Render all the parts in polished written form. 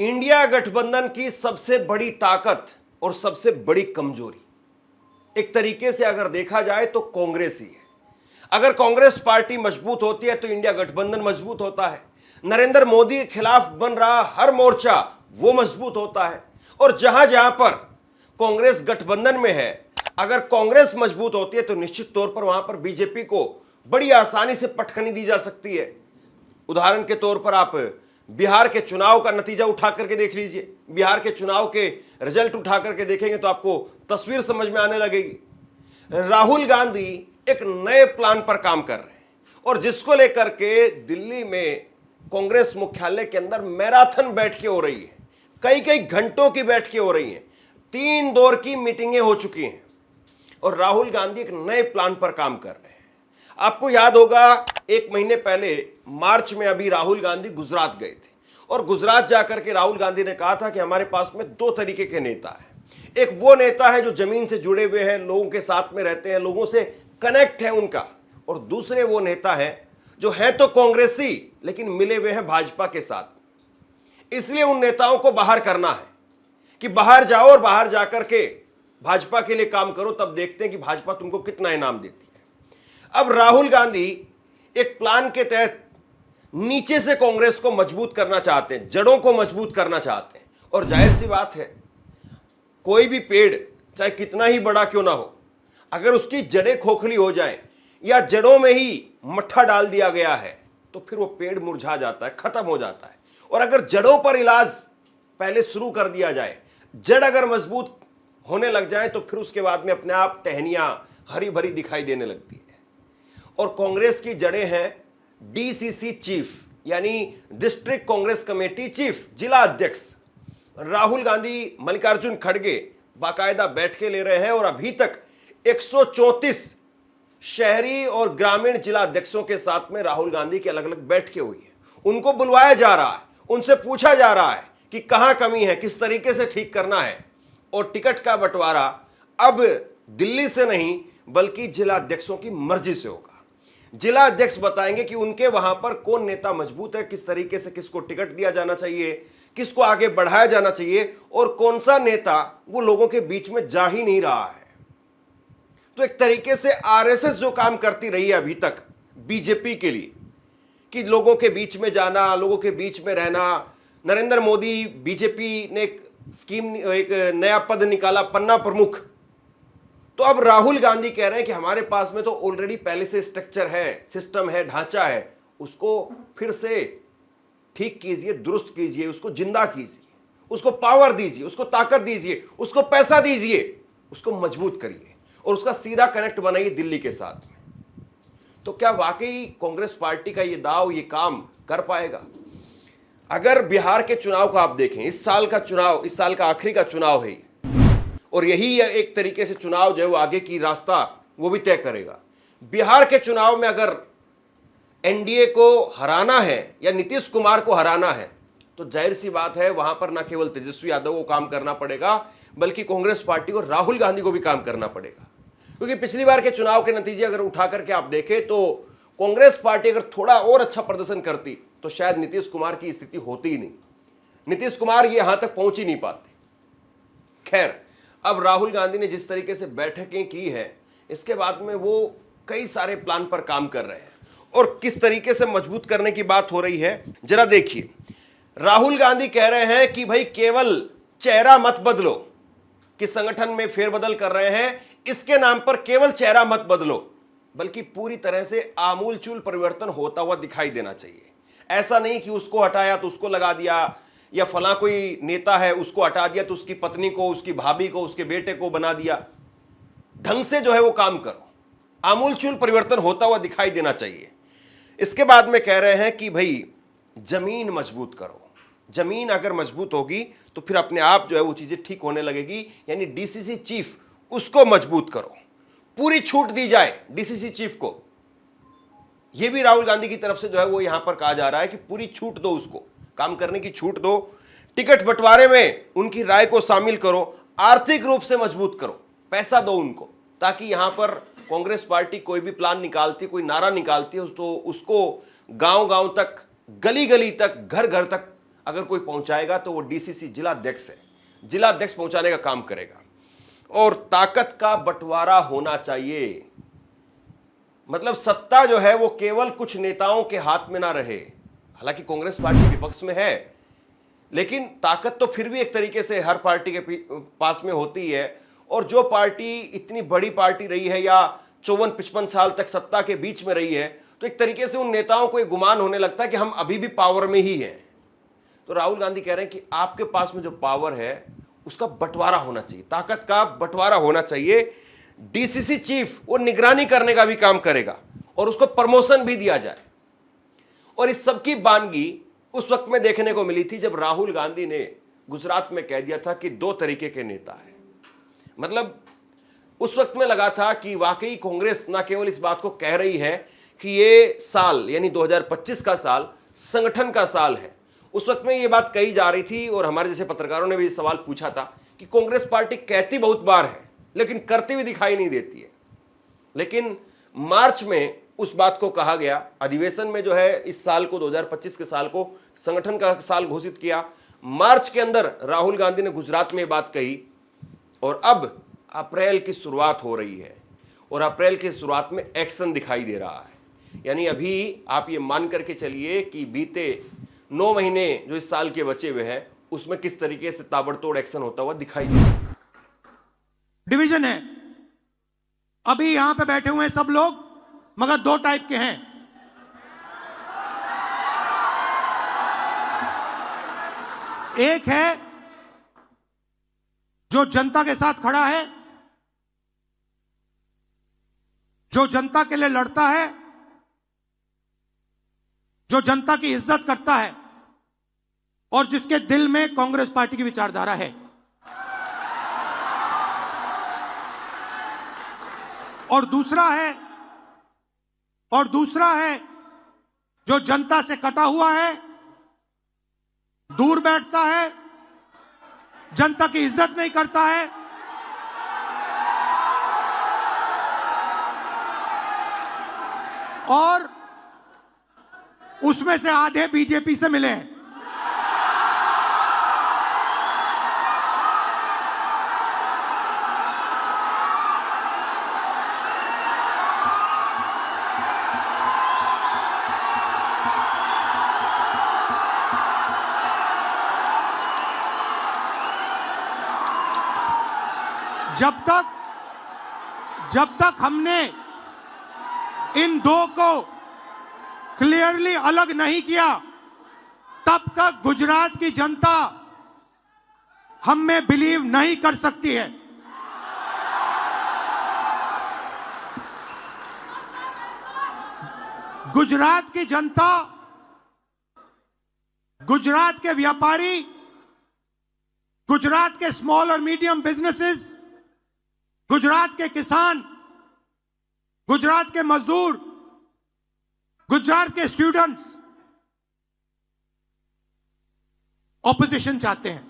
India गठबंधन की सबसे बड़ी ताकत और सबसे बड़ी कमजोरी एक तरीके से अगर देखा जाए तो कांग्रेस ही है। अगर कांग्रेस पार्टी मजबूत होती है तो इंडिया गठबंधन मजबूत होता है। नरेंद्र मोदी के खिलाफ बन रहा हर मोर्चा वो मजबूत होता है। और जहां जहां पर कांग्रेस गठबंधन में है, अगर कांग्रेस मजबूत होती है तो निश्चित तौर पर वहां पर बीजेपी को बड़ी आसानी से पटखनी दी जा सकती है। उदाहरण के तौर पर आप बिहार के चुनाव का नतीजा उठा करके देख लीजिए। बिहार के चुनाव के रिजल्ट उठा करके देखेंगे तो आपको तस्वीर समझ में आने लगेगी। राहुल गांधी एक नए प्लान पर काम कर रहे हैं और जिसको लेकर के दिल्ली में कांग्रेस मुख्यालय के अंदर मैराथन बैठकें हो रही है। कई कई घंटों की बैठकें हो रही हैं, 3 दौर की मीटिंगें हो चुकी हैं और राहुल गांधी एक नए प्लान पर काम कर रहे हैं। आपको याद होगा 1 महीने पहले मार्च में अभी राहुल गांधी गुजरात गए थे और गुजरात जाकर के राहुल गांधी ने कहा था कि हमारे पास में 2 तरीके के नेता हैं। एक वो नेता है जो जमीन से जुड़े हुए हैं, लोगों के साथ में रहते हैं, लोगों से कनेक्ट है उनका, और दूसरे वो नेता है जो है तो कांग्रेसी लेकिन मिले हुए हैं भाजपा के साथ। इसलिए उन नेताओं को बाहर करना है कि बाहर जाओ और बाहर जाकर के भाजपा के लिए काम करो, तब देखते हैं कि भाजपा तुमको कितना इनाम देती है। अब राहुल गांधी एक प्लान के तहत नीचे से कांग्रेस को मजबूत करना चाहते हैं, जड़ों को मजबूत करना चाहते हैं। और जाहिर सी बात है, कोई भी पेड़ चाहे कितना ही बड़ा क्यों ना हो, अगर उसकी जड़ें खोखली हो जाएं या जड़ों में ही मट्ठा डाल दिया गया है तो फिर वो पेड़ मुरझा जाता है, खत्म हो जाता है। और अगर जड़ों पर इलाज पहले शुरू कर दिया जाए, जड़ अगर मजबूत होने लग जाए तो फिर उसके बाद में अपने आप टहनियां हरी भरी दिखाई देने लगती है। और कांग्रेस की जड़ें हैं डीसीसी चीफ, यानी डिस्ट्रिक्ट कांग्रेस कमेटी चीफ, जिला अध्यक्ष। राहुल गांधी मल्लिकार्जुन खड़गे बाकायदा बैठकें ले रहे हैं और अभी तक 134 शहरी और ग्रामीण जिला अध्यक्षों के साथ में राहुल गांधी की अलग अलग बैठकें हुई है। उनको बुलवाया जा रहा है, उनसे पूछा जा रहा है कि कहां कमी है, किस तरीके से ठीक करना है। और टिकट का बंटवारा अब दिल्ली से नहीं बल्कि जिला अध्यक्षों की मर्जी से होगा। जिला अध्यक्ष बताएंगे कि उनके वहां पर कौन नेता मजबूत है, किस तरीके से किसको टिकट दिया जाना चाहिए, किसको आगे बढ़ाया जाना चाहिए, और कौन सा नेता वो लोगों के बीच में जा ही नहीं रहा है। तो एक तरीके से आरएसएस जो काम करती रही है अभी तक बीजेपी के लिए कि लोगों के बीच में जाना, लोगों के बीच में रहना। नरेंद्र मोदी, बीजेपी ने एक स्कीम, एक नया पद निकाला, पन्ना प्रमुख। तो अब राहुल गांधी कह रहे हैं कि हमारे पास में तो ऑलरेडी पहले से स्ट्रक्चर है, सिस्टम है, ढांचा है, उसको फिर से ठीक कीजिए, दुरुस्त कीजिए, उसको जिंदा कीजिए, उसको पावर दीजिए, उसको ताकत दीजिए, उसको पैसा दीजिए, उसको मजबूत करिए और उसका सीधा कनेक्ट बनाइए दिल्ली के साथ में। तो क्या वाकई कांग्रेस पार्टी का ये दाव, ये काम कर पाएगा? अगर बिहार के चुनाव को आप देखें, इस साल का चुनाव, इस साल का आखिरी का चुनाव है और यही एक तरीके से चुनाव जो है वो आगे की रास्ता वो भी तय करेगा। बिहार के चुनाव में अगर एनडीए को हराना है या नीतीश कुमार को हराना है तो जाहिर सी बात है वहां पर न केवल तेजस्वी यादव को काम करना पड़ेगा बल्कि कांग्रेस पार्टी को, राहुल गांधी को भी काम करना पड़ेगा। क्योंकि पिछली बार के चुनाव के नतीजे अगर उठा करके आप देखें तो कांग्रेस पार्टी अगर थोड़ा और अच्छा प्रदर्शन करती तो शायद नीतीश कुमार की स्थिति होती ही नहीं, नीतीश कुमार ये यहां तक पहुंच ही नहीं पाते। खैर, अब राहुल गांधी ने जिस तरीके से बैठकें की है, इसके बाद में वो कई सारे प्लान पर काम कर रहे हैं और किस तरीके से मजबूत करने की बात हो रही है जरा देखिए। राहुल गांधी कह रहे हैं कि भाई केवल चेहरा मत बदलो, कि संगठन में फेरबदल कर रहे हैं, इसके नाम पर केवल चेहरा मत बदलो, बल्कि पूरी तरह से आमूलचूल परिवर्तन होता हुआ दिखाई देना चाहिए। ऐसा नहीं कि उसको हटाया तो उसको लगा दिया, या फला कोई नेता है उसको हटा दिया तो उसकी पत्नी को, उसकी भाभी को, उसके बेटे को बना दिया। ढंग से जो है वो काम करो, आमूलचूल परिवर्तन होता हुआ दिखाई देना चाहिए। इसके बाद में कह रहे हैं कि भाई जमीन मजबूत करो, जमीन अगर मजबूत होगी तो फिर अपने आप जो है वो चीजें ठीक होने लगेगी। यानी डीसीसी चीफ उसको मजबूत करो, पूरी छूट दी जाए डीसीसी चीफ को। यह भी राहुल गांधी की तरफ से जो है वो यहां पर कहा जा रहा है कि पूरी छूट दो, उसको काम करने की छूट दो, टिकट बंटवारे में उनकी राय को शामिल करो, आर्थिक रूप से मजबूत करो, पैसा दो उनको, ताकि यहां पर कांग्रेस पार्टी कोई भी प्लान निकालती, कोई नारा निकालती है तो उसको गांव गांव तक, गली गली तक, घर घर तक अगर कोई पहुंचाएगा तो वो डीसीसी जिला अध्यक्ष है, जिला अध्यक्ष पहुंचाने का काम करेगा। और ताकत का बंटवारा होना चाहिए, मतलब सत्ता जो है वो केवल कुछ नेताओं के हाथ में ना रहे। हालांकि कांग्रेस पार्टी विपक्ष में है, लेकिन ताकत तो फिर भी एक तरीके से हर पार्टी के पास में होती है। और जो पार्टी इतनी बड़ी पार्टी रही है या 54-55 साल तक सत्ता के बीच में रही है, तो एक तरीके से उन नेताओं को एक गुमान होने लगता है कि हम अभी भी पावर में ही हैं। तो राहुल गांधी कह रहे हैं कि आपके पास में जो पावर है उसका बंटवारा होना चाहिए, ताकत का बंटवारा होना चाहिए। डीसीसी चीफ वो निगरानी करने का भी काम करेगा और उसको प्रमोशन भी दिया जाए। और इस सब की बानगी उस वक्त में देखने को मिली थी जब राहुल गांधी ने गुजरात में कह दिया था कि 2 तरीके के नेता हैं। मतलब उस वक्त में लगा था कि वाकई कांग्रेस ना केवल इस बात को कह रही है कि ये साल यानी 2025 का साल संगठन का साल है। उस वक्त में ये बात कही जा रही थी और हमारे जैसे पत्रकारों ने भी सवाल पूछा था कि कांग्रेस पार्टी कहती बहुत बार है लेकिन करती हुई दिखाई नहीं देती है। लेकिन मार्च में उस बात को कहा गया, अधिवेशन में जो है इस साल को 2025 के साल को संगठन का साल घोषित किया। मार्च के अंदर राहुल गांधी ने गुजरात में बात कही और अब अप्रैल की शुरुआत हो रही है और अप्रैल की शुरुआत में एक्शन दिखाई दे रहा है। यानी अभी आप ये मान करके चलिए कि बीते 9 महीने जो इस साल के बचे हुए हैं उसमें किस तरीके से ताबड़तोड़ एक्शन होता हुआ दिखाई दे रहा है। डिवीजन है। अभी यहां पे बैठे हुए हैं सब लोग, मगर 2 टाइप के हैं। एक है जो जनता के साथ खड़ा है, जो जनता के लिए लड़ता है, जो जनता की इज्जत करता है और जिसके दिल में कांग्रेस पार्टी की विचारधारा है। और दूसरा है जो जनता से कटा हुआ है, दूर बैठता है, जनता की इज्जत नहीं करता है और उसमें से आधे बीजेपी से मिले हैं। जब तक हमने इन 2 को क्लियरली अलग नहीं किया, तब तक गुजरात की जनता हम में बिलीव नहीं कर सकती है। गुजरात की जनता, गुजरात के व्यापारी, गुजरात के स्मॉल और मीडियम बिजनेसेस, गुजरात के किसान, गुजरात के मजदूर, गुजरात के स्टूडेंट्स ऑपोजिशन चाहते हैं,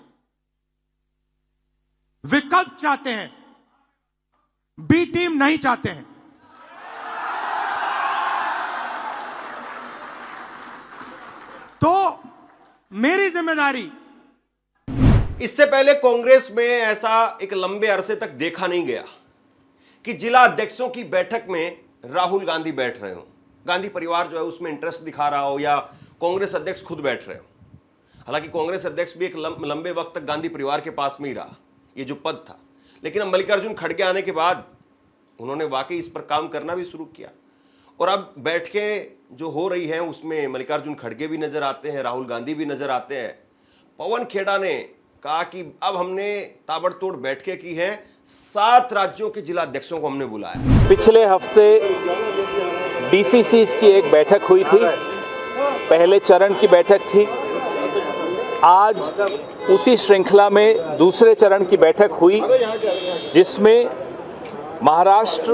विकल्प चाहते हैं, बी टीम नहीं चाहते हैं। तो मेरी जिम्मेदारी, इससे पहले कांग्रेस में ऐसा एक लंबे अरसे तक देखा नहीं गया कि जिला अध्यक्षों की बैठक में राहुल गांधी बैठ रहे हो, गांधी परिवार जो है उसमें इंटरेस्ट दिखा रहा हो या कांग्रेस अध्यक्ष खुद बैठ रहे हो। हालांकि कांग्रेस अध्यक्ष भी एक लंबे वक्त तक गांधी परिवार के पास में ही रहा, ये जो पद था। लेकिन अब मल्लिकार्जुन खड़गे आने के बाद उन्होंने वाकई इस पर काम करना भी शुरू किया और अब बैठकें जो हो रही हैं उसमें मल्लिकार्जुन खड़गे भी नजर आते हैं, राहुल गांधी भी नजर आते हैं। पवन खेड़ा ने कहा कि अब हमने ताबड़तोड़ बैठकें की हैं, 7 राज्यों के जिला अध्यक्षों को हमने बुलाया। पिछले हफ्ते डीसीसीज की एक बैठक हुई थी, पहले चरण की बैठक थी। आज उसी श्रृंखला में दूसरे चरण की बैठक हुई, जिसमें महाराष्ट्र,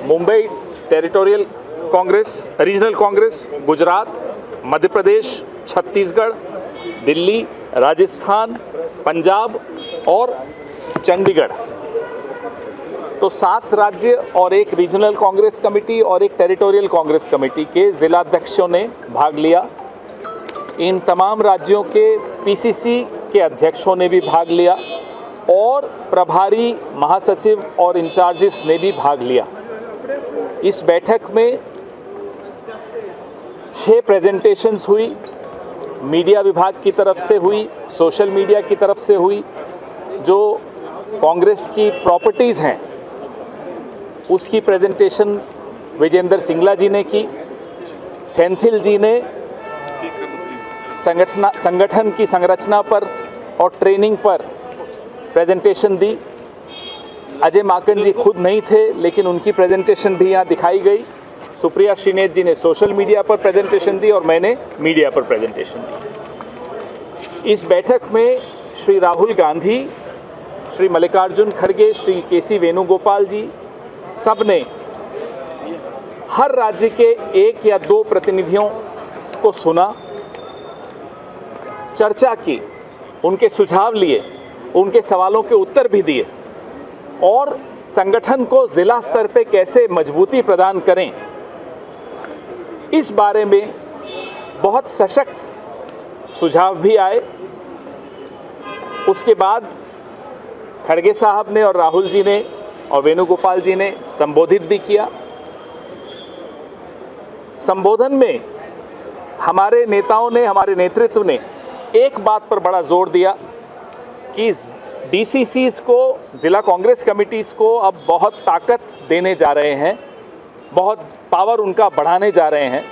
मुंबई टेरिटोरियल कांग्रेस, रीजनल कांग्रेस, गुजरात, मध्य प्रदेश, छत्तीसगढ़, दिल्ली, राजस्थान, पंजाब और चंडीगढ़, तो 7 राज्य और एक रीजनल कांग्रेस कमेटी और एक टेरिटोरियल कांग्रेस कमेटी के जिलाध्यक्षों ने भाग लिया। इन तमाम राज्यों के पीसीसी के अध्यक्षों ने भी भाग लिया और प्रभारी महासचिव और इंचार्जेस ने भी भाग लिया। इस बैठक में 6 प्रेजेंटेशंस हुई, मीडिया विभाग की तरफ से हुई, सोशल मीडिया की तरफ से हुई, जो कांग्रेस की प्रॉपर्टीज़ हैं उसकी प्रेजेंटेशन विजेंद्र सिंगला जी ने की, सेंथिल जी ने संगठन की संरचना पर और ट्रेनिंग पर प्रेजेंटेशन दी। अजय माकन जी खुद नहीं थे लेकिन उनकी प्रेजेंटेशन भी यहाँ दिखाई गई। सुप्रिया श्रीनेत जी ने सोशल मीडिया पर प्रेजेंटेशन दी और मैंने मीडिया पर प्रेजेंटेशन दी। इस बैठक में श्री राहुल गांधी, श्री मल्लिकार्जुन खड़गे, श्री केसी वेणुगोपाल जी सब ने हर राज्य के 1 या 2 प्रतिनिधियों को सुना, चर्चा की, उनके सुझाव लिए, उनके सवालों के उत्तर भी दिए और संगठन को जिला स्तर पे कैसे मजबूती प्रदान करें इस बारे में बहुत सशक्त सुझाव भी आए। उसके बाद खड़गे साहब ने और राहुल जी ने और वेणुगोपाल जी ने संबोधित भी किया। संबोधन में हमारे नेताओं ने, हमारे नेतृत्व ने एक बात पर बड़ा जोर दिया कि डीसीसीज को, जिला कांग्रेस कमिटीज़ को अब बहुत ताकत देने जा रहे हैं, बहुत पावर उनका बढ़ाने जा रहे हैं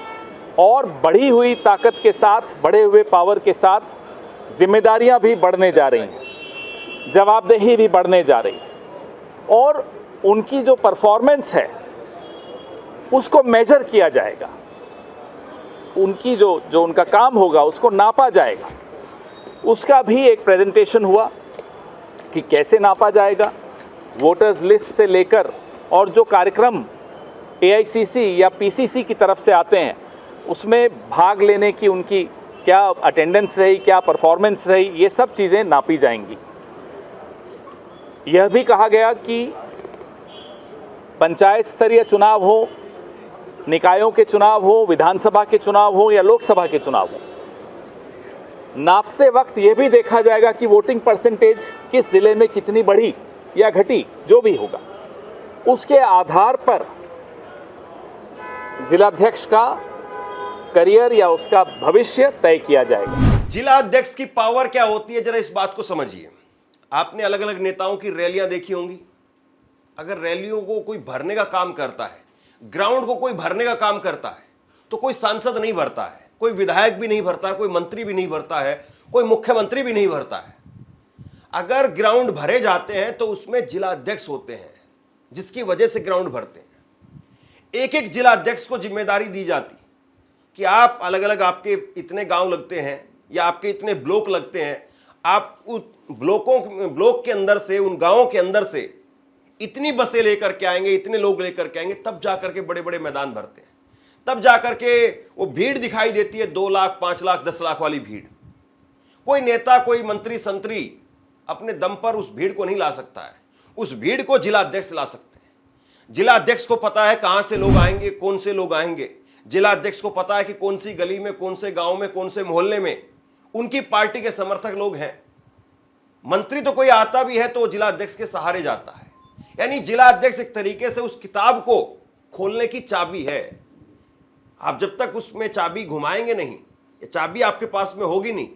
और बढ़ी हुई ताकत के साथ, बढ़े हुए पावर के साथ जिम्मेदारियां भी बढ़ने जा रही हैं, जवाबदेही भी बढ़ने जा रही है और उनकी जो परफॉर्मेंस है उसको मेजर किया जाएगा, उनकी जो उनका काम होगा उसको नापा जाएगा। उसका भी एक प्रेजेंटेशन हुआ कि कैसे नापा जाएगा, वोटर्स लिस्ट से लेकर और जो कार्यक्रम एआईसीसी या पीसीसी की तरफ से आते हैं उसमें भाग लेने की उनकी क्या अटेंडेंस रही, क्या परफॉर्मेंस रही, ये सब चीज़ें नापी जाएंगी। यह भी कहा गया कि पंचायत स्तरीय चुनाव हो, निकायों के चुनाव हो, विधानसभा के चुनाव हो या लोकसभा के चुनाव हो, नापते वक्त यह भी देखा जाएगा कि वोटिंग परसेंटेज किस जिले में कितनी बढ़ी या घटी, जो भी होगा उसके आधार पर जिलाध्यक्ष का करियर या उसका भविष्य तय किया जाएगा। जिला अध्यक्ष की पावर क्या होती है, जरा इस बात को समझिए। आपने अलग अलग नेताओं की रैलियां देखी होंगी। अगर रैलियों को कोई भरने का काम करता है, ग्राउंड को कोई भरने का काम करता है, तो कोई सांसद नहीं भरता है, कोई विधायक भी नहीं भरता है, कोई मंत्री भी नहीं भरता है, कोई मुख्यमंत्री भी नहीं भरता है। अगर ग्राउंड भरे जाते हैं तो उसमें जिला अध्यक्ष होते हैं, जिसकी वजह से ग्राउंड भरते हैं। एक एक जिला अध्यक्ष को जिम्मेदारी दी जाती कि आप अलग अलग, आपके इतने गांव लगते हैं या आपके इतने ब्लॉक लगते हैं, आप उस ब्लॉक के अंदर से, उन गांवों के अंदर से इतनी बसें लेकर के आएंगे, इतने लोग लेकर के आएंगे, तब जाकर के बड़े बड़े मैदान भरते हैं। तब जाकर के वो भीड़ दिखाई देती है, 2 लाख, 5 लाख, 10 लाख वाली भीड़। कोई नेता, कोई मंत्री, संतरी अपने दम पर उस भीड़ को नहीं ला सकता है। उस भीड़ को जिला अध्यक्ष ला सकते हैं। जिला अध्यक्ष को पता है कहां से लोग आएंगे, कौन से लोग आएंगे। जिला अध्यक्ष को पता है कि कौन सी गली में, कौन से गांव में, कौन से मोहल्ले में उनकी पार्टी के समर्थक लोग हैं। मंत्री तो कोई आता भी है तो जिला अध्यक्ष के सहारे जाता है। यानी जिला अध्यक्ष एक तरीके से उस किताब को खोलने की चाबी है। आप जब तक उसमें चाबी घुमाएंगे नहीं, ये चाबी आपके पास में होगी नहीं,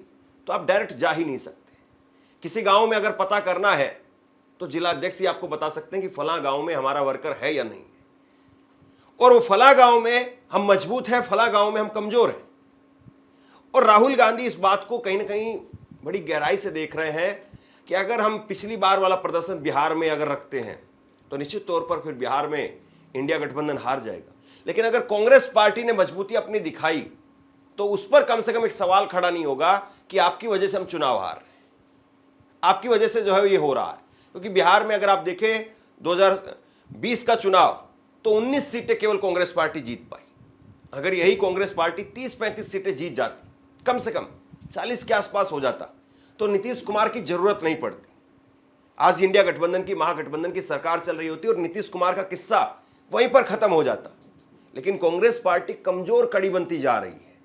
तो आप डायरेक्ट जा ही नहीं सकते। किसी गांव में अगर पता करना है तो जिला अध्यक्ष ही आपको बता सकते हैं कि फलां गांव में हमारा वर्कर है या नहीं, और वो फलां गांव में हम मजबूत हैं, फलां गांव में हम कमजोर हैं। और राहुल गांधी इस बात को कहीं ना कहीं बड़ी गहराई से देख रहे हैं कि अगर हम पिछली बार वाला प्रदर्शन बिहार में अगर रखते हैं तो निश्चित तौर पर फिर बिहार में इंडिया गठबंधन हार जाएगा। लेकिन अगर कांग्रेस पार्टी ने मजबूती अपनी दिखाई तो उस पर कम से कम एक सवाल खड़ा नहीं होगा कि आपकी वजह से हम चुनाव हार रहे हैं, आपकी वजह से जो है ये हो रहा है। क्योंकि बिहार में अगर आप देखें 2020 का चुनाव तो 19 सीटें केवल कांग्रेस पार्टी जीत पाई। अगर यही कांग्रेस पार्टी 30-35 सीटें जीत जाती, कम से कम 40 के आसपास हो जाता, तो नीतीश कुमार की जरूरत नहीं पड़ती। आज इंडिया गठबंधन की, महागठबंधन की सरकार चल रही होती और नीतीश कुमार का किस्सा वहीं पर खत्म हो जाता। लेकिन कांग्रेस पार्टी कमजोर कड़ी बनती जा रही है।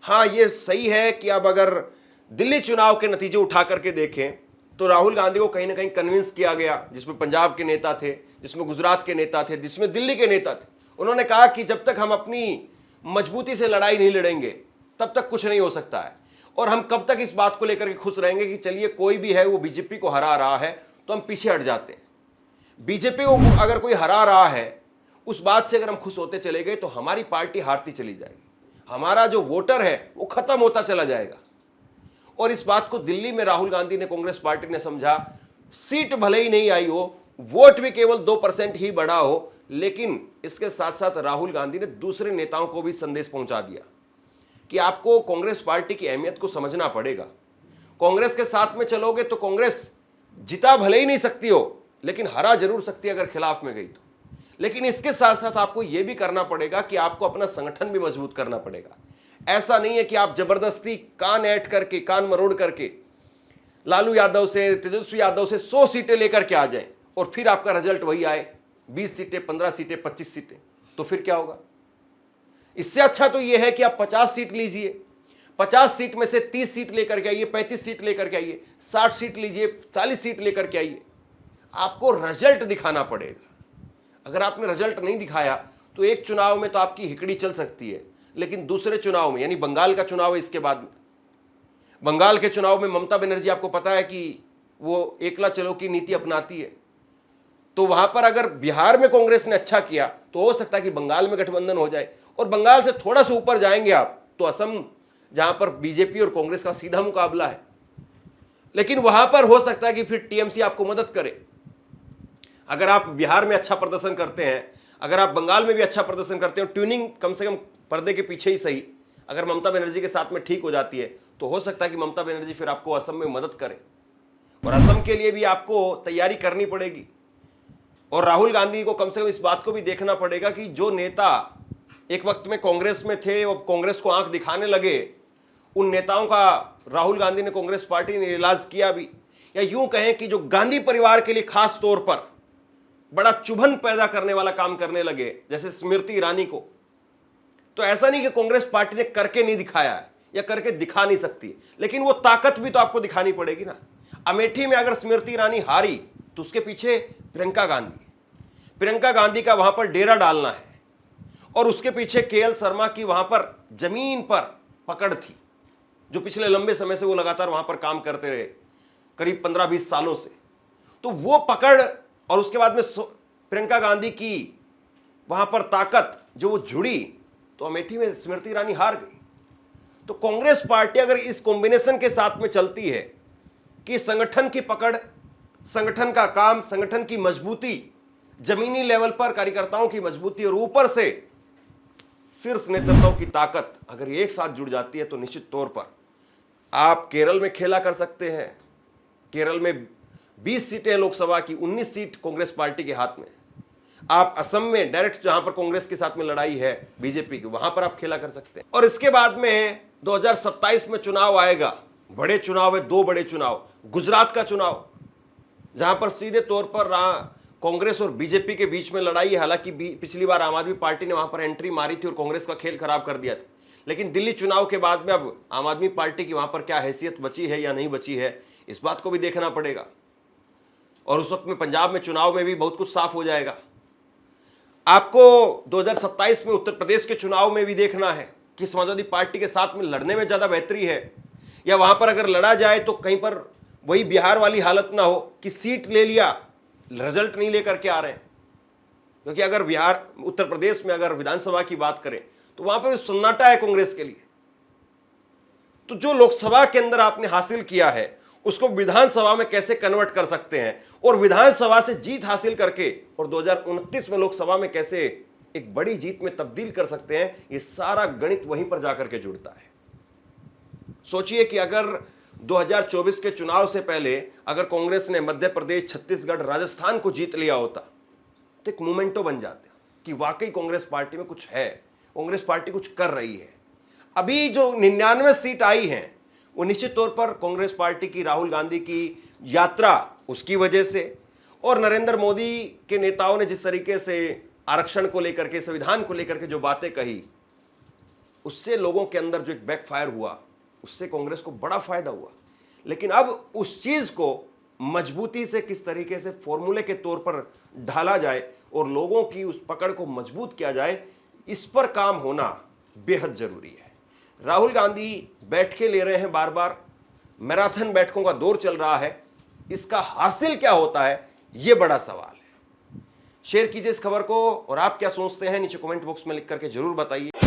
हाँ, ये सही है कि अब अगर दिल्ली चुनाव के नतीजे उठा करके देखें तो राहुल गांधी को कहीं ना कहीं कन्विंस किया गया, जिसमें पंजाब के नेता थे, जिसमें गुजरात के नेता थे, जिसमें दिल्ली के नेता थे। उन्होंने कहा कि जब तक हम अपनी मजबूती से लड़ाई नहीं लड़ेंगे तब तक कुछ नहीं हो सकता है, और हम कब तक इस बात को लेकर के खुश रहेंगे कि चलिए कोई भी है वो बीजेपी को हरा रहा है तो हम पीछे हट जाते हैं। बीजेपी को अगर कोई हरा रहा है उस बात से अगर हम खुश होते चले गए तो हमारी पार्टी हारती चली जाएगी, हमारा जो वोटर है वो खत्म होता चला जाएगा। और इस बात को दिल्ली में राहुल गांधी ने, कांग्रेस पार्टी ने समझा। सीट भले ही नहीं आई हो, वोट भी केवल 2% ही बढ़ा हो, लेकिन इसके साथ साथ राहुल गांधी ने दूसरे नेताओं को भी संदेश पहुंचा दिया कि आपको कांग्रेस पार्टी की अहमियत को समझना पड़ेगा। कांग्रेस के साथ में चलोगे तो कांग्रेस जिता भले ही नहीं सकती हो, लेकिन हरा जरूर सकती है अगर खिलाफ में गई तो। लेकिन इसके साथ साथ आपको यह भी करना पड़ेगा कि आपको अपना संगठन भी मजबूत करना पड़ेगा। ऐसा नहीं है कि आप जबरदस्ती कान ऐंठ करके, कान मरोड़ करके लालू यादव से, तेजस्वी यादव से 100 सीटें लेकर के आ जाएं और फिर आपका रिजल्ट वही आए 20 सीटें, 15 सीटें, 25 सीटें, तो फिर क्या होगा? इससे अच्छा तो यह है कि आप 50 सीट लीजिए, 50 सीट में से 30 सीट लेकर के आइए, 35 सीट लेकर के आइए, 60 सीट लीजिए, 40 सीट लेकर के आइए। आपको रिजल्ट दिखाना पड़ेगा। अगर आपने रिजल्ट नहीं दिखाया तो एक चुनाव में तो आपकी हिकड़ी चल सकती है, लेकिन दूसरे चुनाव में, यानी बंगाल का चुनाव है इसके बाद में, बंगाल के चुनाव में ममता बनर्जी, आपको पता है कि वो एकला चलो की नीति अपनाती है, तो वहां पर अगर बिहार में कांग्रेस ने अच्छा किया तो हो सकता है कि बंगाल में गठबंधन हो जाए, और बंगाल से थोड़ा सा ऊपर जाएंगे आप तो असम, जहां पर बीजेपी और कांग्रेस का सीधा मुकाबला है, लेकिन वहां पर हो सकता है कि फिर टीएमसी आपको मदद करे। अगर आप बिहार में अच्छा प्रदर्शन करते हैं, अगर आप बंगाल में भी अच्छा प्रदर्शन करते हो, ट्यूनिंग कम से कम पर्दे के पीछे ही सही, अगर ममता बनर्जी के साथ में ठीक हो जाती है तो हो सकता है कि ममता बनर्जी फिर आपको असम में मदद करे, और असम के लिए भी आपको तैयारी करनी पड़ेगी। और राहुल गांधी को कम से कम इस बात को भी देखना पड़ेगा कि जो नेता एक वक्त में कांग्रेस में थे और कांग्रेस को आंख दिखाने लगे, उन नेताओं का राहुल गांधी ने, कांग्रेस पार्टी ने इलाज किया भी, या यूं कहें कि जो गांधी परिवार के लिए खास तौर पर बड़ा चुभन पैदा करने वाला काम करने लगे, जैसे स्मृति ईरानी को। तो ऐसा नहीं कि कांग्रेस पार्टी ने करके नहीं दिखाया है या करके दिखा नहीं सकती, लेकिन वो ताकत भी तो आपको दिखानी पड़ेगी ना। अमेठी में अगर स्मृति ईरानी हारी तो उसके पीछे प्रियंका गांधी का वहां पर डेरा डालना है, और उसके पीछे केएल शर्मा की वहां पर जमीन पर पकड़ थी, जो पिछले लंबे समय से वो लगातार वहां पर काम करते रहे, करीब 15-20 सालों से। तो वो पकड़ और उसके बाद में प्रियंका गांधी की वहां पर ताकत जो वो जुड़ी, तो अमेठी में स्मृति ईरानी हार गई। तो कांग्रेस पार्टी अगर इस कॉम्बिनेशन के साथ में चलती है कि संगठन की पकड़, संगठन का काम, संगठन की मजबूती, जमीनी लेवल पर कार्यकर्ताओं की मजबूती, और ऊपर से शीर्ष नेतृत्व की ताकत अगर एक साथ जुड़ जाती है तो निश्चित तौर पर आप केरल में खेला कर सकते हैं। केरल में 20 सीटें लोकसभा की, 19 सीट कांग्रेस पार्टी के हाथ में। आप असम में डायरेक्ट, जहां पर कांग्रेस के साथ में लड़ाई है बीजेपी की, वहां पर आप खेला कर सकते हैं। और इसके बाद में 2027 में चुनाव आएगा, बड़े चुनाव है, 2 बड़े चुनाव। गुजरात का चुनाव, जहां पर सीधे तौर पर कांग्रेस और बीजेपी के बीच में लड़ाई है। हालांकि पिछली बार आम आदमी पार्टी ने वहां पर एंट्री मारी थी और कांग्रेस का खेल खराब कर दिया था, लेकिन दिल्ली चुनाव के बाद में अब आम आदमी पार्टी की वहां पर क्या हैसियत बची है या नहीं बची है, इस बात को भी देखना पड़ेगा। और उस वक्त में पंजाब में चुनाव में भी बहुत कुछ साफ हो जाएगा। आपको 2027 में उत्तर प्रदेश के चुनाव में भी देखना है कि समाजवादी पार्टी के साथ में लड़ने में ज्यादा बेहतरी है, या वहां पर अगर लड़ा जाए तो कहीं पर वही बिहार वाली हालत ना हो कि सीट ले लिया, रिजल्ट नहीं लेकर के आ रहे हैं। क्योंकि अगर उत्तर प्रदेश में अगर विधानसभा की बात करें तो वहां पर सन्नाटा है कांग्रेस के लिए। तो जो लोकसभा के अंदर आपने हासिल किया है उसको विधानसभा में कैसे कन्वर्ट कर सकते हैं, और विधानसभा से जीत हासिल करके और 2029 में लोकसभा में कैसे एक बड़ी जीत में तब्दील कर सकते हैं, ये सारा गणित वहीं पर जाकर के जुड़ता है। सोचिए कि अगर 2024 के चुनाव से पहले अगर कांग्रेस ने मध्य प्रदेश, छत्तीसगढ़, राजस्थान को जीत लिया होता तो एक मोमेंटो बन जाता कि वाकई कांग्रेस पार्टी में कुछ है, कांग्रेस पार्टी कुछ कर रही है। अभी जो 99 सीट आई हैं वो निश्चित तौर पर कांग्रेस पार्टी की, राहुल गांधी की यात्रा उसकी वजह से, और नरेंद्र मोदी के नेताओं ने जिस तरीके से आरक्षण को लेकर के, संविधान को लेकर के जो बातें कही, उससे लोगों के अंदर जो एक बैकफायर हुआ, उससे कांग्रेस को बड़ा फायदा हुआ। लेकिन अब उस चीज को मजबूती से किस तरीके से फॉर्मूले के तौर पर ढाला जाए और लोगों की उस पकड़ को मजबूत किया जाए, इस पर काम होना बेहद जरूरी है। राहुल गांधी बैठकें ले रहे हैं, बार बार मैराथन बैठकों का दौर चल रहा है, इसका हासिल क्या होता है, यह बड़ा सवाल है। शेयर कीजिए इस खबर को, और आप क्या सोचते हैं नीचे कमेंट बॉक्स में लिख करके जरूर बताइए।